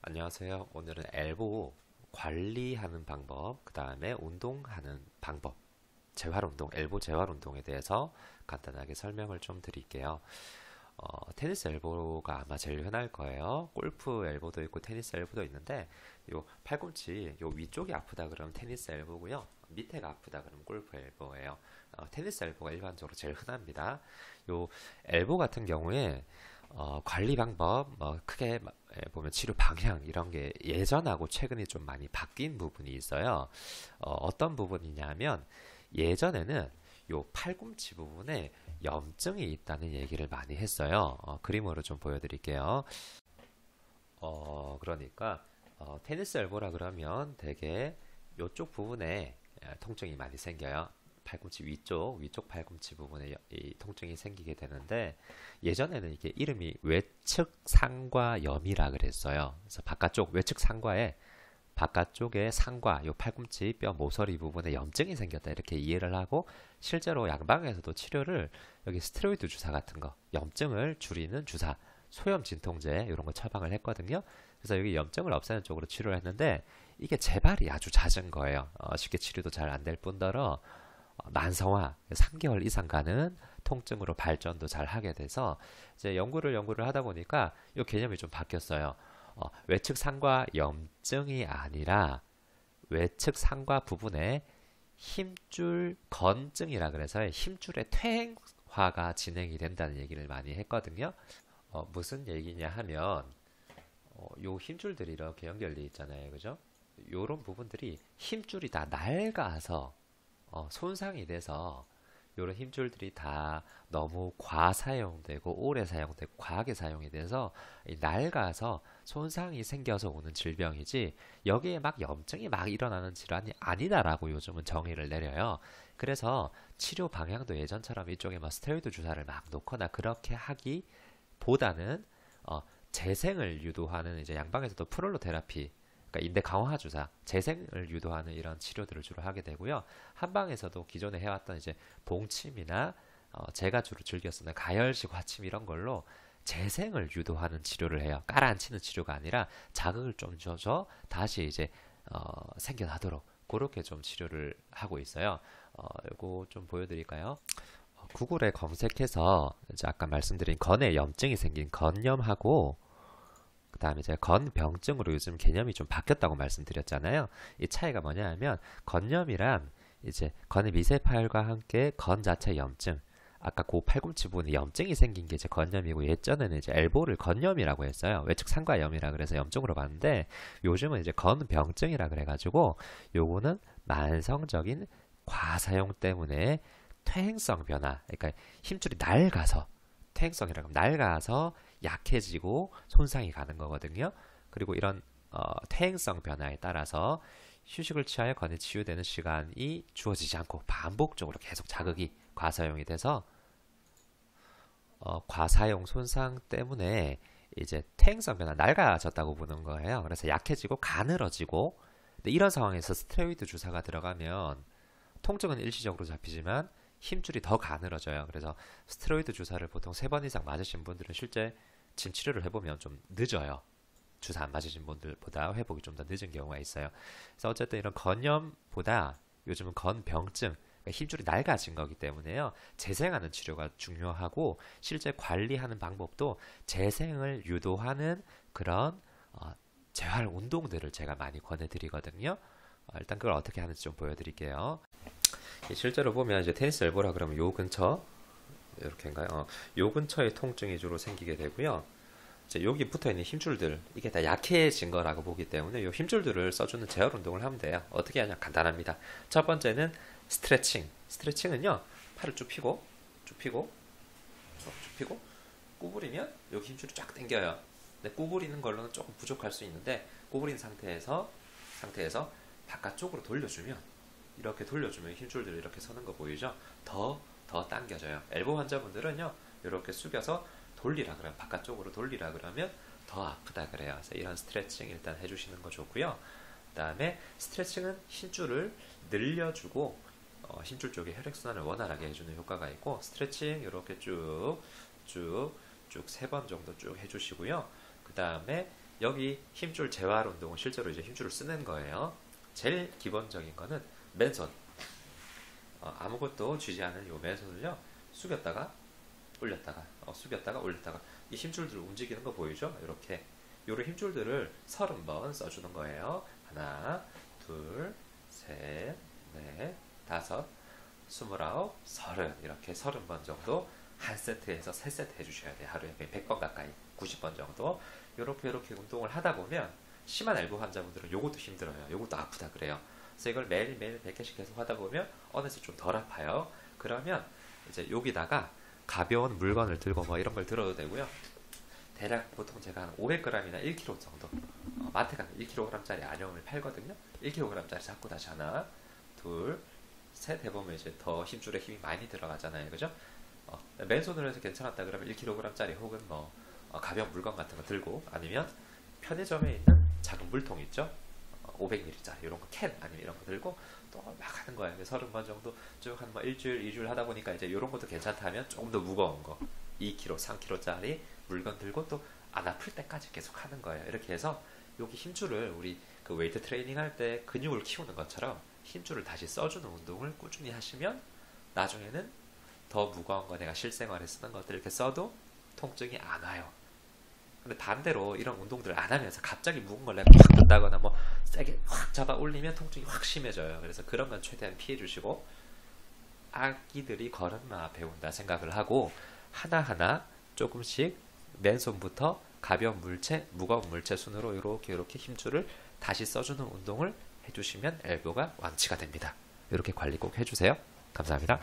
안녕하세요. 오늘은 엘보 관리하는 방법, 그 다음에 운동하는 방법, 재활운동, 엘보 재활운동에 대해서 간단하게 설명을 좀 드릴게요. 테니스 엘보가 아마 제일 흔할 거예요. 골프 엘보도 있고 테니스 엘보도 있는데 요 팔꿈치 요 위쪽이 아프다 그러면 테니스 엘보고요. 밑에가 아프다 그러면 골프 엘보예요. 테니스 엘보가 일반적으로 제일 흔합니다. 요 엘보 같은 경우에 관리 방법, 크게 보면 치료 방향 이런 게 예전하고 최근에 좀 많이 바뀐 부분이 있어요. 어떤 부분이냐면 예전에는 요 팔꿈치 부분에 염증이 있다는 얘기를 많이 했어요. 그림으로 좀 보여드릴게요. 그러니까 테니스 엘보라 그러면 되게 요쪽 부분에 통증이 많이 생겨요. 팔꿈치 위쪽 팔꿈치 부분에 이 통증이 생기게 되는데 예전에는 이게 이름이 외측 상과염이라 그랬어요. 그래서 바깥쪽 외측 상과에 바깥쪽에 상과 요 팔꿈치 뼈 모서리 부분에 염증이 생겼다 이렇게 이해를 하고 실제로 양방에서도 치료를 여기 스테로이드 주사 같은 거 염증을 줄이는 주사 소염 진통제 이런 거 처방을 했거든요. 그래서 여기 염증을 없애는 쪽으로 치료를 했는데 이게 재발이 아주 잦은 거예요. 쉽게 치료도 잘 안 될 뿐더러 만성화 3개월 이상 가는 통증으로 발전도 잘 하게 돼서 이제 연구를 하다 보니까 이 개념이 좀 바뀌었어요. 외측 상과 염증이 아니라 외측 상과 부분에 힘줄 건증이라 그래서 힘줄의 퇴행화가 진행이 된다는 얘기를 많이 했거든요. 무슨 얘기냐 하면 요 힘줄들이 이렇게 연결되어 있잖아요. 그죠? 요런 부분들이 힘줄이 다 낡아서 손상이 돼서 이런 힘줄들이 다 너무 과사용되고 오래 사용되고 과하게 사용이 돼서 낡아서 손상이 생겨서 오는 질병이지 여기에 막 염증이 막 일어나는 질환이 아니다라고 요즘은 정의를 내려요. 그래서 치료 방향도 예전처럼 이쪽에 막 스테로이드 주사를 막 놓거나 그렇게 하기보다는 재생을 유도하는 이제 양방에서도 프롤로 테라피 그러니까 인대 강화 주사, 재생을 유도하는 이런 치료들을 주로 하게 되고요. 한방에서도 기존에 해왔던 이제 봉침이나 제가 주로 즐겼었던 가열식 화침 이런 걸로 재생을 유도하는 치료를 해요. 깔아앉히는 치료가 아니라 자극을 좀 줘서 다시 이제 생겨나도록 그렇게 좀 치료를 하고 있어요. 이거 좀 보여드릴까요? 구글에 검색해서 이제 아까 말씀드린 건에 염증이 생긴 건염하고 그 다음에 제가 건병증으로 요즘 개념이 좀 바뀌었다고 말씀드렸잖아요. 이 차이가 뭐냐 하면 건염이란 이제 건의 미세파열과 함께 건 자체 염증 아까 그 팔꿈치 부분에 염증이 생긴 게 이제 건염이고 예전에는 이제 엘보를 건염이라고 했어요. 외측 상과염이라 그래서 염증으로 봤는데 요즘은 이제 건병증이라 그래가지고 요거는 만성적인 과사용 때문에 퇴행성 변화 그러니까 힘줄이 낡아서 퇴행성이라고 하면 낡아서 약해지고 손상이 가는 거거든요. 그리고 이런 퇴행성 변화에 따라서 휴식을 취하여 건이 치유되는 시간이 주어지지 않고 반복적으로 계속 자극이 과사용이 돼서 과사용 손상 때문에 이제 퇴행성 변화 낡아졌다고 보는 거예요. 그래서 약해지고 가늘어지고 근데 이런 상황에서 스테로이드 주사가 들어가면 통증은 일시적으로 잡히지만 힘줄이 더 가늘어져요. 그래서 스테로이드 주사를 보통 3번 이상 맞으신 분들은 실제 진 치료를 해보면 좀 늦어요. 주사 안 맞으신 분들보다 회복이 좀 더 늦은 경우가 있어요. 그래서 어쨌든 이런 건염보다 요즘은 건병증, 그러니까 힘줄이 낡아진 거기 때문에요. 재생하는 치료가 중요하고 실제 관리하는 방법도 재생을 유도하는 그런 재활 운동들을 제가 많이 권해드리거든요. 일단 그걸 어떻게 하는지 좀 보여드릴게요. 실제로 보면 이제 테니스 엘보라 그러면 요 근처 이렇게인가요? 요 근처에 통증이 주로 생기게 되고요. 이제 여기 붙어 있는 힘줄들 이게 다 약해진 거라고 보기 때문에 요 힘줄들을 써주는 재활 운동을 하면 돼요. 어떻게 하냐 간단합니다. 첫 번째는 스트레칭. 스트레칭은요 팔을 쭉 펴고 쭉 펴고 쭉 펴고 구부리면 여기 힘줄이 쫙 당겨요. 근데 구부리는 걸로는 조금 부족할 수 있는데 구부린 상태에서 바깥쪽으로 돌려주면 이렇게 돌려주면 힘줄들이 이렇게 서는 거 보이죠? 더 당겨져요. 엘보 환자분들은요, 이렇게 숙여서 돌리라 그러면, 바깥쪽으로 돌리라 그러면 더 아프다 그래요. 그래서 이런 스트레칭 일단 해주시는 거 좋고요. 그 다음에 스트레칭은 힘줄을 늘려주고, 힘줄 쪽에 혈액순환을 원활하게 해주는 효과가 있고, 스트레칭 이렇게 쭉 3번 정도 쭉 해주시고요. 그 다음에 여기 힘줄 재활 운동은 실제로 이제 힘줄을 쓰는 거예요. 제일 기본적인 거는 맨손. 아무것도 쥐지 않은 요 맨손을요. 숙였다가 올렸다가 숙였다가 올렸다가 이 힘줄들 움직이는 거 보이죠? 이렇게 요런 힘줄들을 30번 써주는 거예요. 하나, 둘, 셋, 넷, 다섯, 29, 30 이렇게 30번 정도 한 세트에서 3세트 해주셔야 돼요. 하루에 100번 가까이 90번 정도 이렇게 운동을 하다 보면 심한 엘보 환자분들은 요것도 힘들어요. 요것도 아프다 그래요. 그래서 이걸 매일매일 100개씩 계속 하다 보면 어느새 좀 덜 아파요. 그러면 이제 여기다가 가벼운 물건을 들고 뭐 이런 걸 들어도 되고요. 대략 보통 제가 한 500g이나 1kg 정도 마트 가면 1kg짜리 안형을 팔거든요. 1kg짜리 잡고 다시 하나, 둘, 셋 해보면 이제 더 힘줄에 힘이 많이 들어가잖아요. 그죠? 맨손으로 해서 괜찮았다 그러면 1kg짜리 혹은 뭐 가벼운 물건 같은 거 들고 아니면 편의점에 있는 작은 물통 있죠? 500ml짜리 이런 거 캔 아니면 이런 거 들고 또 막 하는 거예요. 30번 정도 쭉 한 뭐 일주일, 2주일 하다 보니까 이제 이런 것도 괜찮다면 조금 더 무거운 거 2kg, 3kg짜리 물건 들고 또 안 아플 때까지 계속 하는 거예요. 이렇게 해서 여기 힘줄을 우리 그 웨이트 트레이닝 할 때 근육을 키우는 것처럼 힘줄을 다시 써주는 운동을 꾸준히 하시면 나중에는 더 무거운 거 내가 실생활에 쓰는 것들 이렇게 써도 통증이 안 와요. 근데 반대로 이런 운동들을 안 하면서 갑자기 무거운 걸 내가 확 든다거나 뭐 세게 확 잡아 올리면 통증이 확 심해져요. 그래서 그런 건 최대한 피해 주시고 아기들이 걸음마 배운다 생각을 하고 하나하나 조금씩 맨손부터 가벼운 물체, 무거운 물체 순으로 이렇게 힘줄을 다시 써주는 운동을 해주시면 엘보가 완치가 됩니다. 이렇게 관리 꼭 해주세요. 감사합니다.